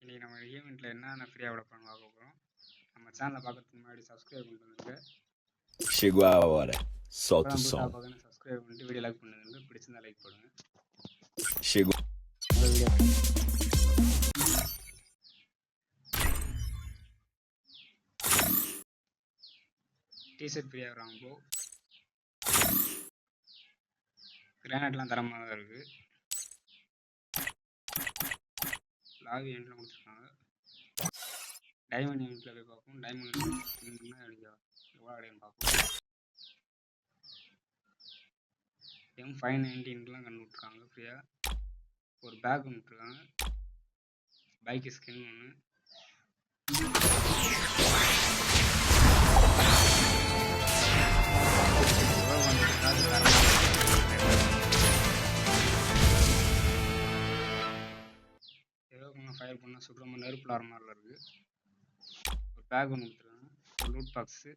இன்றைக்கி நம்ம ஈவெண்ட்டில் என்னென்ன ஃப்ரீயாக விட போகிறோம் பார்க்க போகிறோம். நம்ம சேனலை பார்க்கறதுக்கு முன்னாடி சப்ஸ்கிரைப் பண்ணிட்டு வந்துட்டு Chegou a hora. Solta o som. பார்க்கணும். சப்ஸ்கிரைப் பண்ணிட்டு வீடியோ லைக் பண்ணுங்க. பிடிச்சிருந்தா லைக் பண்ணுங்க. Chegou. டிஷர்ட் ஃப்ரீயாக வராங்க. கிரானைட்லாம் தரமாக தான் இருக்குது. லாவி எண்ணில் கொடுத்துருக்காங்க. டைமண்ட் யூனிட்டில் போய் பார்ப்போம். டைமண்ட் எவ்வளோ அடையன்னு பார்ப்போம். M519லாம் கண்டு விட்ருக்காங்க ஃப்ரீயாக. ஒரு பேக் ஒன்று விட்ருக்காங்க. பைக்கு ஸ்கின் ஒன்று. ஃபயர் பண்ணால் சுடுற மாதிரி நெருப்பில் வர மாதிரிலாம் இருக்குது. ஒரு பேக் ஒன்று கொடுத்துருக்காங்க. ஒரு லூட் பாக்ஸு.